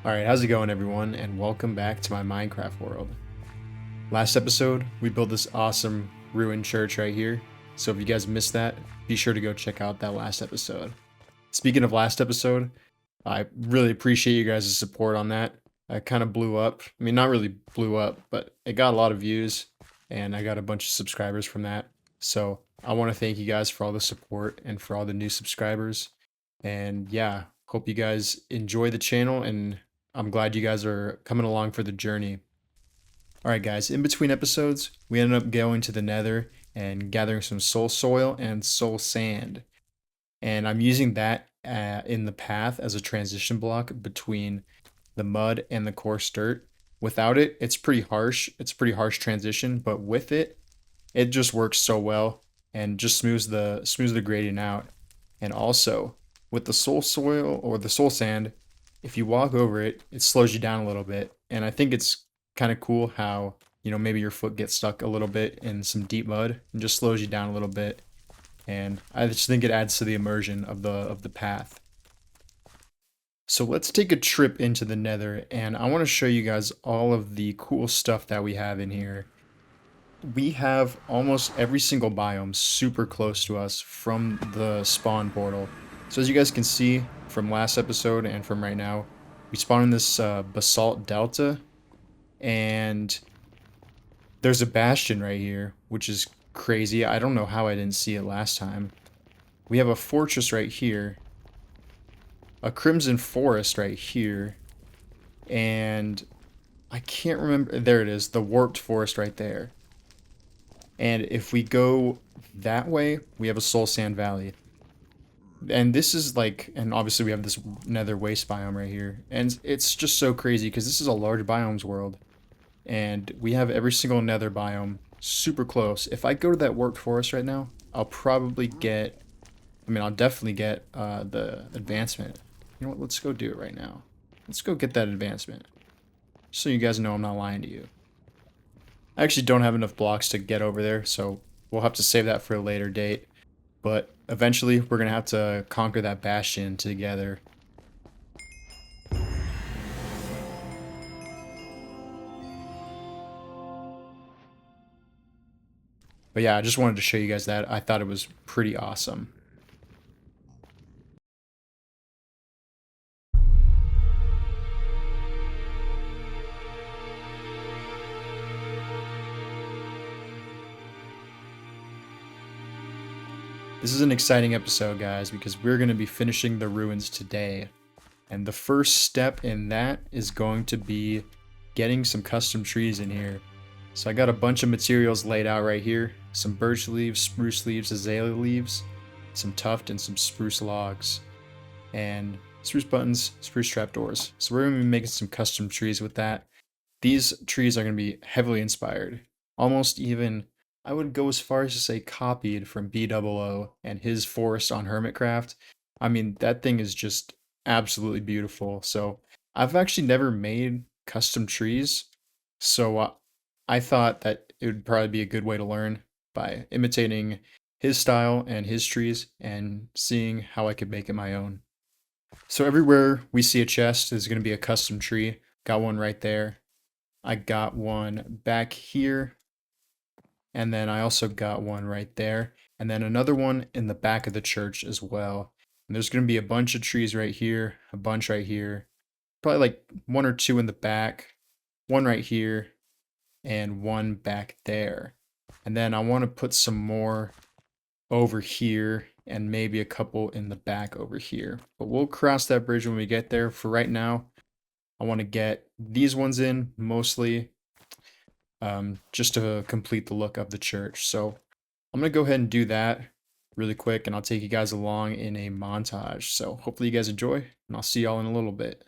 Alright, how's it going everyone, and welcome back to my Minecraft world. Last episode, we built this awesome ruined church right here, so if you guys missed that, be sure to go check out that last episode. Speaking of last episode, I really appreciate you guys' support on that. I kind of blew up. I mean, not really blew up, but it got a lot of views, and I got a bunch of subscribers from that. So I want to thank you guys for all the support and for all the new subscribers. And yeah, hope you guys enjoy the channel, and I'm glad you guys are coming along for the journey. Alright guys, in between episodes, we ended up going to the Nether and gathering some soul soil and soul sand. And I'm using that in the path as a transition block between the mud and the coarse dirt. Without it, it's pretty harsh. It's a pretty harsh transition, but with it, it just works so well and just smooths the gradient out. And also, with the soul soil or the soul sand, if you walk over it, it slows you down a little bit. And I think it's kind of cool how, maybe your foot gets stuck a little bit in some deep mud and just slows you down a little bit. And I just think it adds to the immersion of the path. So let's take a trip into the Nether, and I want to show you guys all of the cool stuff that we have in here. We have almost every single biome super close to us from the spawn portal. So as you guys can see from last episode and from right now, we spawn in this basalt delta, and there's a bastion right here, which is crazy. I don't know how I didn't see it last time. We have a fortress right here, a crimson forest right here, and I can't remember. There it is, the warped forest right there. And if we go that way, we have a soul sand valley. And this is like, and obviously we have this nether waste biome right here. And it's just so crazy because this is a large biomes world. And we have every single nether biome super close. If I go to that warped forest right now, I'll probably get, I'll definitely get the advancement. You know what, let's go do it right now. Let's go get that advancement. So you guys know I'm not lying to you. I actually don't have enough blocks to get over there, so we'll have to save that for a later date. But eventually, we're going to have to conquer that bastion together. But yeah, I just wanted to show you guys that. I thought it was pretty awesome. This is an exciting episode, guys, because we're going to be finishing the ruins today. And the first step in that is going to be getting some custom trees in here. So I got a bunch of materials laid out right here. Some birch leaves, spruce leaves, azalea leaves, some tuft, and some spruce logs. And spruce buttons, spruce trapdoors. So we're going to be making some custom trees with that. These trees are going to be heavily inspired. Almost even, I would go as far as to say copied from B00 and his forest on Hermitcraft. I mean, that thing is just absolutely beautiful. So I've actually never made custom trees. So I thought that it would probably be a good way to learn by imitating his style and his trees and seeing how I could make it my own. So everywhere we see a chest is going to be a custom tree. Got one right there. I got one back here. And then I also got one right there. And then another one in the back of the church as well. And there's going to be a bunch of trees right here, a bunch right here. Probably like one or two in the back, one right here, and one back there. And then I want to put some more over here and maybe a couple in the back over here. But we'll cross that bridge when we get there. For right now, I want to get these ones in mostly just to complete the look of the church. So I'm going to go ahead and do that really quick, and I'll take you guys along in a montage. So hopefully you guys enjoy, and I'll see y'all in a little bit.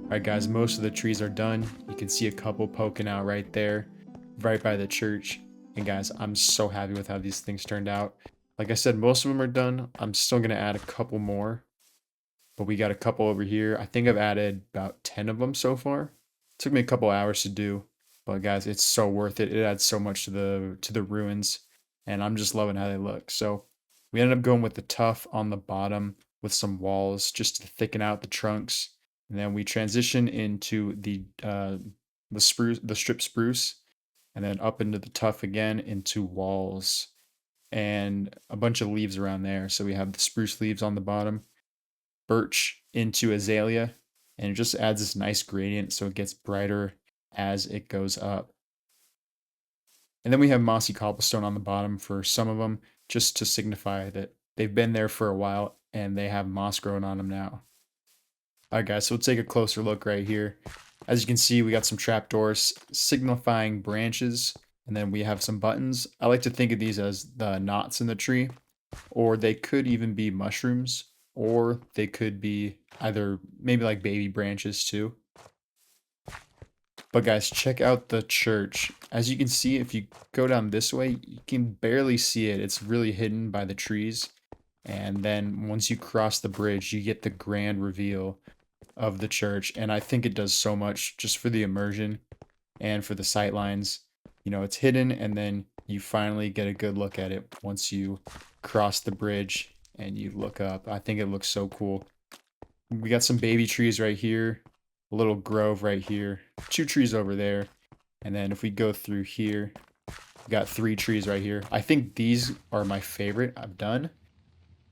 Alright guys, most of the trees are done. You can see a couple poking out right there, right by the church. And guys, I'm so happy with how these things turned out. Like I said, most of them are done. I'm still going to add a couple more, but we got a couple over here. I think I've added about 10 of them so far. Took me a couple hours to do, but guys, it's so worth it. It adds so much to the ruins, and I'm just loving how they look. So we ended up going with the tuff on the bottom with some walls just to thicken out the trunks, and then we transition into the spruce, the strip spruce, and then up into the tuff again into walls and a bunch of leaves around there. So we have the spruce leaves on the bottom, birch into azalea, and it just adds this nice gradient so it gets brighter as it goes up. And then we have mossy cobblestone on the bottom for some of them, just to signify that they've been there for a while and they have moss growing on them now. Alright guys, so we'll take a closer look right here. As you can see, we got some trapdoors signifying branches, and then we have some buttons. I like to think of these as the knots in the tree, or they could even be mushrooms, or they could be either maybe like baby branches too. But guys, check out the church. As you can see, if you go down this way, you can barely see it. It's really hidden by the trees. And then once you cross the bridge, you get the grand reveal of the church. And I think it does so much just for the immersion and for the sight lines. You know, it's hidden, and then you finally get a good look at it once you cross the bridge and you look up. I think it looks so cool. We got some baby trees right here, a little grove right here, 2 trees over there, and then if we go through here, we got 3 trees right here. I think these are my favorite I've done.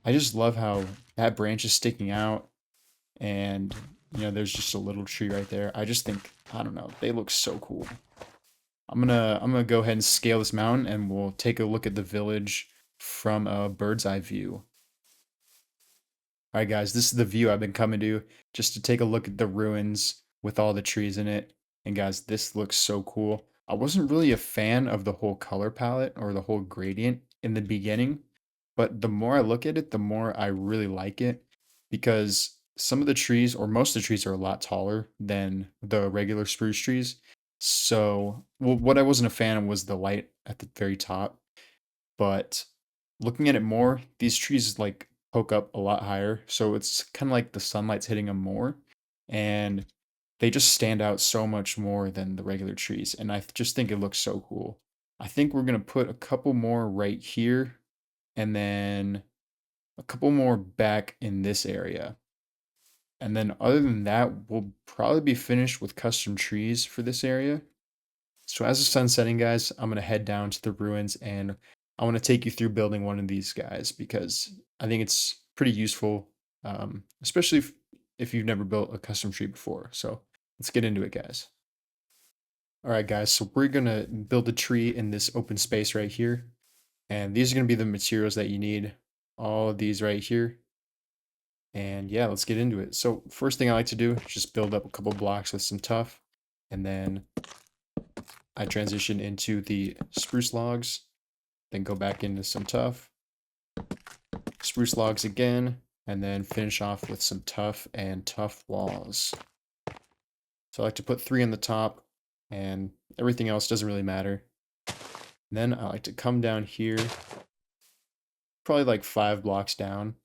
I just love how that branch is sticking out, and you know, there's just a little tree right there. I just think, I don't know, they look so cool. I'm gonna go ahead and scale this mountain, and we'll take a look at the village from a bird's eye view. All right, guys, this is the view I've been coming to just to take a look at the ruins with all the trees in it. And guys, this looks so cool. I wasn't really a fan of the whole color palette or the whole gradient in the beginning, but the more I look at it, the more I really like it, because some of the trees, or most of the trees, are a lot taller than the regular spruce trees. So, well, what I wasn't a fan of was the light at the very top, but looking at it more, these trees like poke up a lot higher, so it's kind of like the sunlight's hitting them more, and they just stand out so much more than the regular trees, and I just think it looks so cool. I think we're gonna put a couple more right here, and then a couple more back in this area. And then other than that, we'll probably be finished with custom trees for this area. So as the sun's setting, guys, I'm gonna head down to the ruins, and I want to take you through building one of these guys because I think it's pretty useful, especially if you've never built a custom tree before. So let's get into it, guys. All right, guys, so we're gonna build a tree in this open space right here, and these are gonna be the materials that you need. All of these right here. And yeah, let's get into it. So first thing I like to do is just build up a couple blocks with some tuff, and then I transition into the spruce logs, then go back into some tuff, spruce logs again, and then finish off with some tuff and tuff walls. So I like to put 3 on the top, and everything else doesn't really matter. And then I like to come down here, probably like 5 blocks down,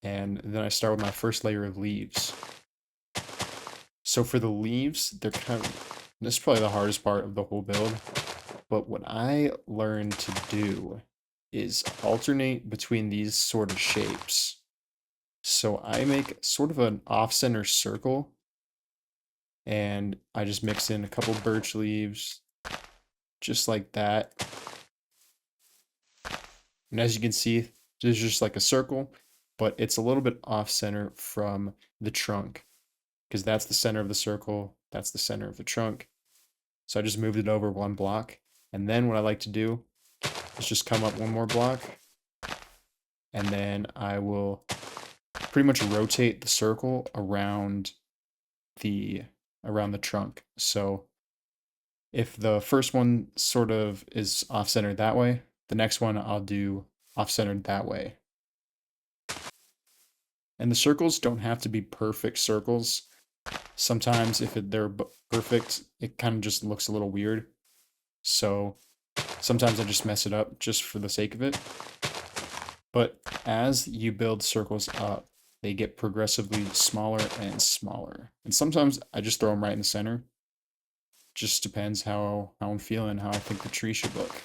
and then I start with my first layer of leaves. So for the leaves, this is probably the hardest part of the whole build, but what I learned to do is alternate between these sort of shapes. So I make sort of an off-center circle, and I just mix in a couple birch leaves, just like that. And as you can see, there's just like a circle, but it's a little bit off-center from the trunk, because that's the center of the circle, that's the center of the trunk. So I just moved it over 1 block. And then what I like to do is just come up 1 more block, and then I will pretty much rotate the circle around the trunk. So if the first one sort of is off-centered that way, the next one I'll do off-centered that way. And the circles don't have to be perfect circles. Sometimes if they're perfect, it kind of just looks a little weird. So sometimes I just mess it up just for the sake of it. But as you build circles up, they get progressively smaller and smaller. And sometimes I just throw them right in the center. Just depends how I'm feeling, how I think the tree should look.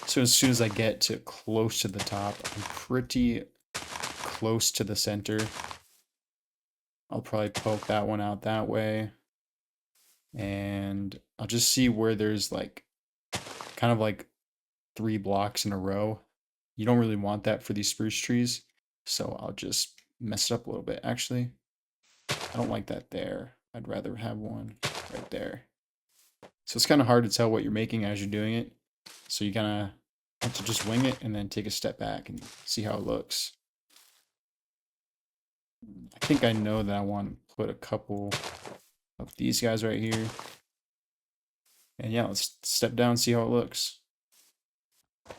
So as soon as I get to close to the top, I'm pretty close to the center. I'll probably poke that one out that way. And I'll just see where there's like kind of like 3 blocks in a row. You don't really want that for these spruce trees. So I'll just mess it up a little bit. Actually, I don't like that there. I'd rather have one right there. So it's kind of hard to tell what you're making as you're doing it. So you kind of have to just wing it and then take a step back and see how it looks. I think I know that I want to put a couple of these guys right here. And yeah, let's step down and see how it looks. All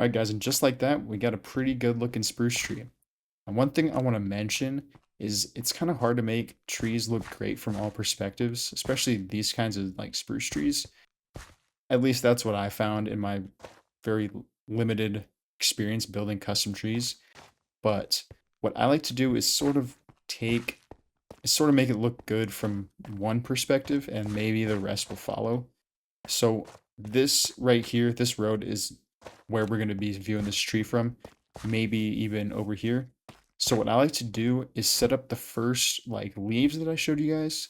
right, guys, and just like that, we got a pretty good looking spruce tree. And one thing I want to mention is it's kind of hard to make trees look great from all perspectives, especially these kinds of like spruce trees. At least that's what I found in my very limited experience building custom trees. But what I like to do is sort of make it look good from one perspective and maybe the rest will follow. So this right here, this road is where we're going to be viewing this tree from, maybe even over here. So what I like to do is set up the first like leaves that I showed you guys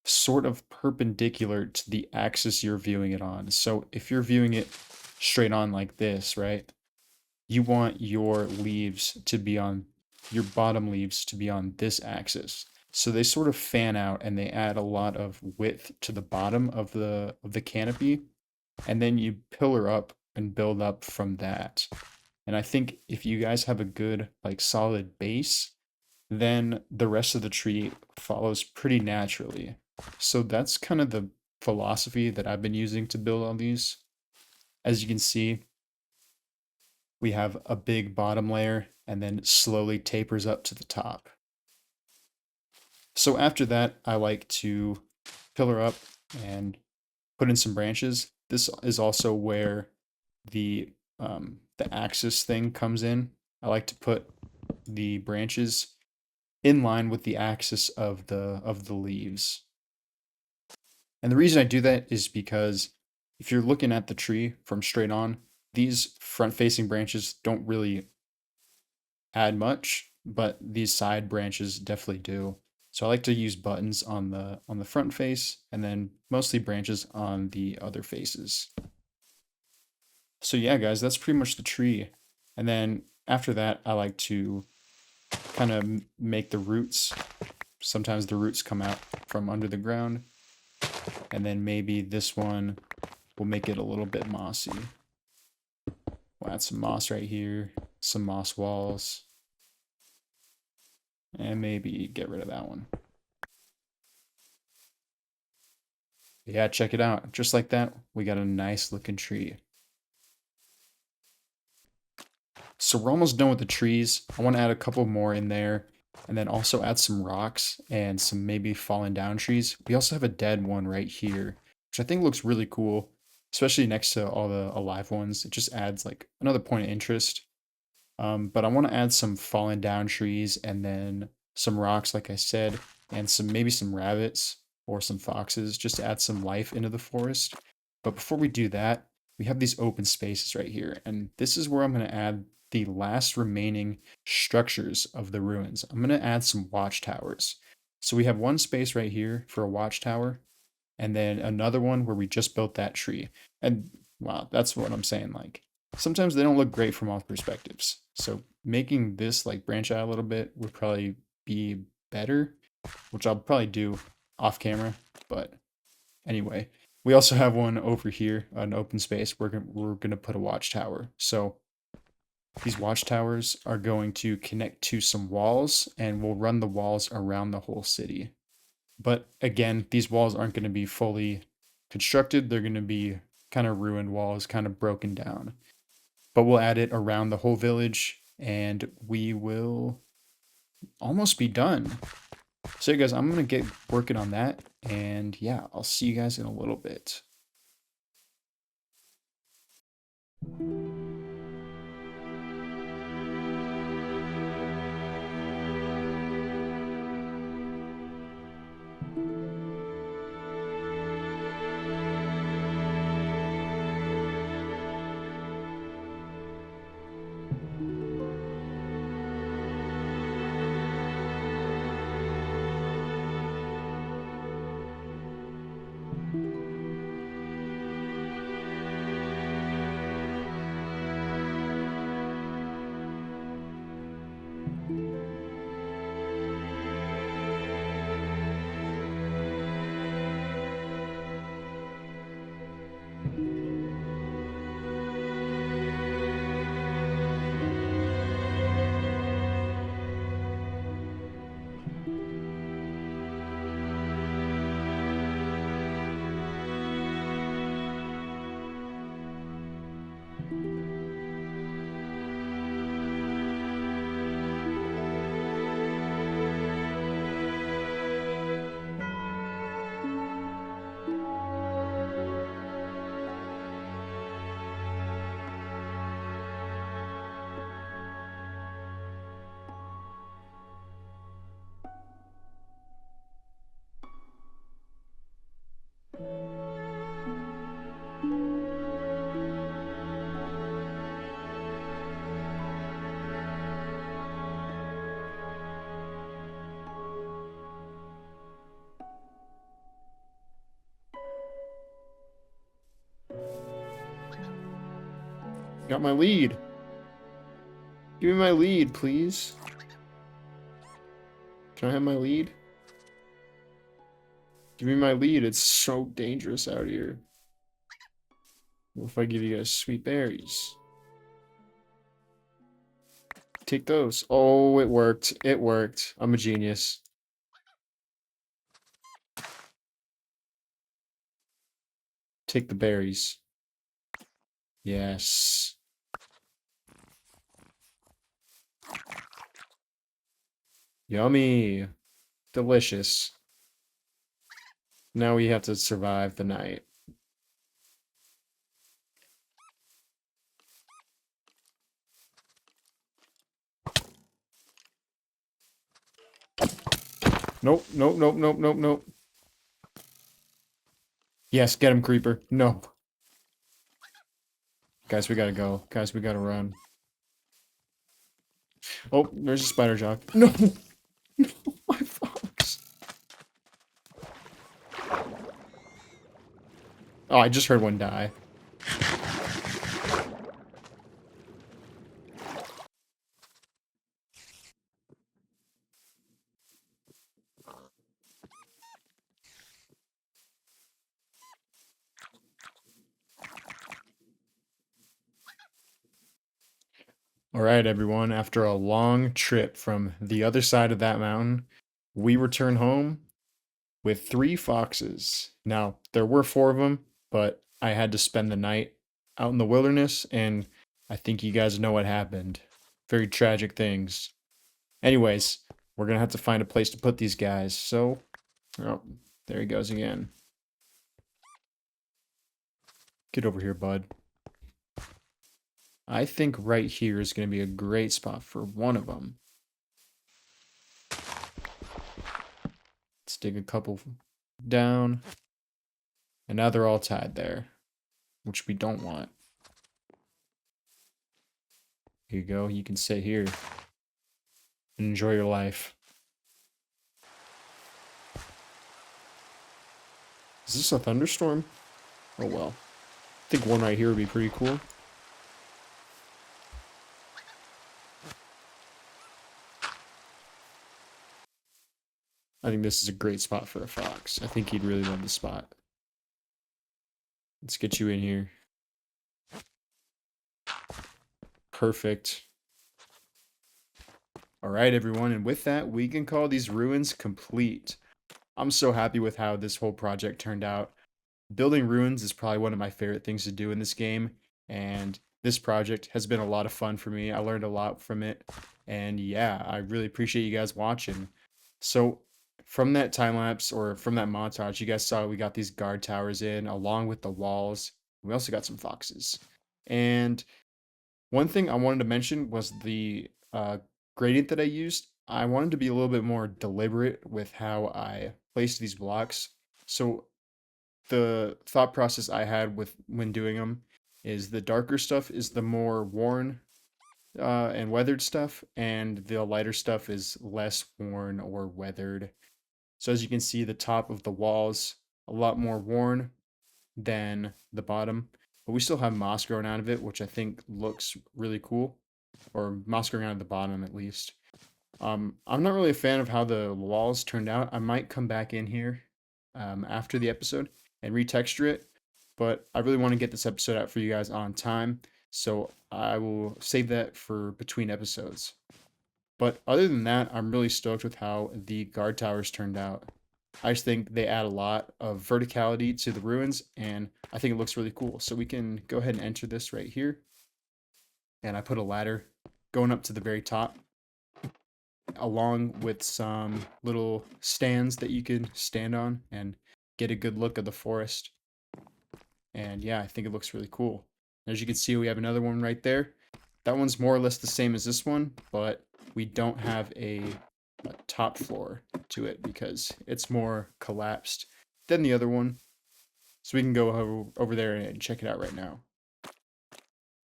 sort of perpendicular to the axis you're viewing it on. So if you're viewing it straight on like this, right? You want your leaves to be on your bottom leaves to be on this axis. So they sort of fan out and they add a lot of width to the bottom of the canopy, and then you pillar up and build up from that. And I think if you guys have a good like solid base, then the rest of the tree follows pretty naturally. So that's kind of the philosophy that I've been using to build on these. As you can see, we have a big bottom layer and then slowly tapers up to the top. So after that, I like to pillar up and put in some branches. This is also where the axis thing comes in. I like to put the branches in line with the axis of the leaves. And the reason I do that is because if you're looking at the tree from straight on, these front-facing branches don't really add much, but these side branches definitely do. So I like to use buttons on the front face and then mostly branches on the other faces. So yeah, guys, that's pretty much the tree. And then after that, I like to kind of make the roots. Sometimes the roots come out from under the ground. And then maybe this one will make it a little bit mossy. We'll add some moss right here, some moss walls. And maybe get rid of that one. Yeah, check it out. Just like that, we got a nice looking tree. So we're almost done with the trees. I want to add a couple more in there and then also add some rocks and some maybe fallen down trees. We also have a dead one right here, which I think looks really cool, especially next to all the alive ones. It just adds like another point of interest. But I want to add some fallen down trees and then some rocks, like I said, and maybe some rabbits or some foxes just to add some life into the forest. But before we do that, we have these open spaces right here. And this is where I'm going to add the last remaining structures of the ruins. I'm going to add some watchtowers. So we have one space right here for a watchtower, and then another one where we just built that tree. And wow, that's what I'm saying. Like sometimes they don't look great from all perspectives. So making this like branch out a little bit would probably be better, which I'll probably do off camera. But anyway, we also have one over here, an open space. We're gonna put a watchtower. So these watchtowers are going to connect to some walls, and we'll run the walls around the whole city. But again, these walls aren't going to be fully constructed. They're going to be kind of ruined walls, kind of broken down. But we'll add it around the whole village, and we will almost be done. So you guys, I'm gonna get working on that, and yeah, I'll see you guys in a little bit. Got my lead. Give me my lead, please. Can I have my lead? Give me my lead. It's so dangerous out here. What if I give you guys sweet berries? Take those. Oh, it worked. It worked. I'm a genius. Take the berries. Yes. Yummy. Delicious. Now we have to survive the night. Nope, nope, nope, nope, nope, nope. Yes, get him, creeper. No. Guys, we gotta go. Guys, we gotta run. Oh, there's a spider jock. No! No, my fox. Oh, I just heard one die. All right, everyone. After a long trip from the other side of that mountain, we return home with 3 foxes. Now, there were 4 of them, but I had to spend the night out in the wilderness, and I think you guys know what happened. Very tragic things. Anyways, we're gonna have to find a place to put these guys. So, oh, there he goes again. Get over here, bud. I think right here is gonna be a great spot for one of them. Let's dig a couple down. And now they're all tied there, which we don't want. Here you go. You can sit here and enjoy your life. Is this a thunderstorm? Oh well. I think one right here would be pretty cool. I think this is a great spot for a fox. I think he'd really love the spot. Let's get you in here. Perfect. All right, everyone. And with that, we can call these ruins complete. I'm so happy with how this whole project turned out. Building ruins is probably one of my favorite things to do in this game, and this project has been a lot of fun for me. I learned a lot from it, and yeah, I really appreciate you guys watching. So from that time lapse or from that montage, you guys saw we got these guard towers in along with the walls. We also got some foxes. And one thing I wanted to mention was the gradient that I used. I wanted to be a little bit more deliberate with how I placed these blocks. So the thought process I had with when doing them is the darker stuff is the more worn and weathered stuff, and the lighter stuff is less worn or weathered. So as you can see, the top of the walls a lot more worn than the bottom, but we still have moss growing out of it, which I think looks really cool, or moss growing out of the bottom at least. I'm not really a fan of how the walls turned out. I might come back in here after the episode and retexture it, but I really want to get this episode out for you guys on time, so I will save that for between episodes. But other than that, I'm really stoked with how the guard towers turned out. I just think they add a lot of verticality to the ruins, and I think it looks really cool. So we can go ahead and enter this right here. And I put a ladder going up to the very top, along with some little stands that you can stand on and get a good look of the forest. And yeah, I think it looks really cool. As you can see, we have another one right there. That one's more or less the same as this one, but we don't have a top floor to it because it's more collapsed than the other one. So we can go over there and check it out right now.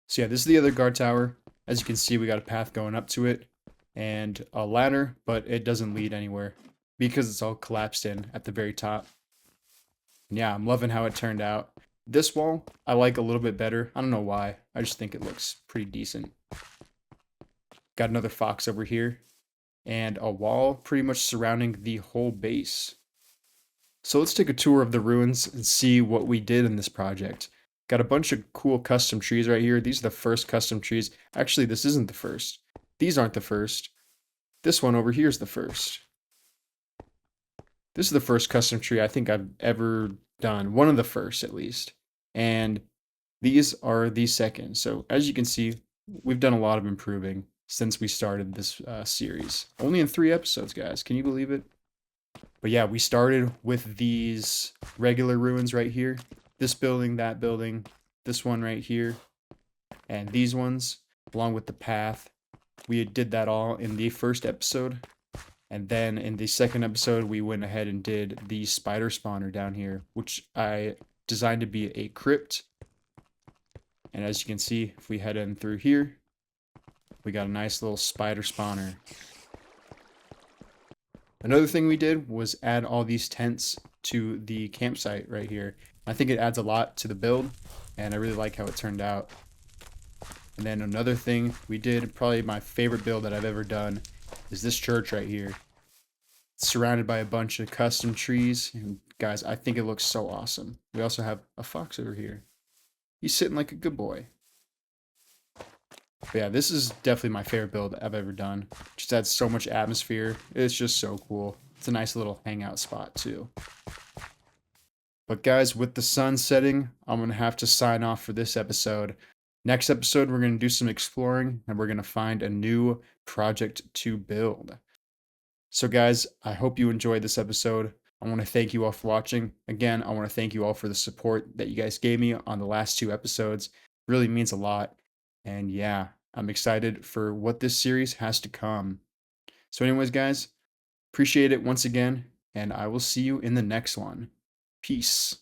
So yeah, this is the other guard tower. As you can see, we got a path going up to it and a ladder, but it doesn't lead anywhere because it's all collapsed in at the very top. And yeah, I'm loving how it turned out. This wall, I like a little bit better. I don't know why. I just think it looks pretty decent. Got another fox over here and a wall pretty much surrounding the whole base. So let's take a tour of the ruins and see what we did in this project. Got a bunch of cool custom trees right here. These are the first custom trees. Actually, this isn't the first. These aren't the first. This one over here is the first. This is the first custom tree I think I've ever done. One of the first, at least. And these are the second. So as you can see, we've done a lot of improving since we started this series. Only in 3 episodes, guys. Can you believe it? But yeah, we started with these regular ruins right here. This building, that building, this one right here, and these ones, along with the path. We did that all in the first episode. And then in the second episode, we went ahead and did the spider spawner down here, which I designed to be a crypt. And as you can see, if we head in through here, we got a nice little spider spawner. Another thing we did was add all these tents to the campsite right here. I think it adds a lot to the build, and I really like how it turned out. And then another thing we did, probably my favorite build that I've ever done, is this church right here. It's surrounded by a bunch of custom trees, and guys, I think it looks so awesome. We also have a fox over here. He's sitting like a good boy. But yeah, this is definitely my favorite build I've ever done. Just adds so much atmosphere. It's just so cool. It's a nice little hangout spot too. But guys, with the sun setting, I'm going to have to sign off for this episode. Next episode, we're going to do some exploring and we're going to find a new project to build. So guys, I hope you enjoyed this episode. I want to thank you all for watching. Again, I want to thank you all for the support that you guys gave me on the last 2 episodes. It really means a lot. And yeah, I'm excited for what this series has to come. So anyways, guys, appreciate it once again, and I will see you in the next one. Peace.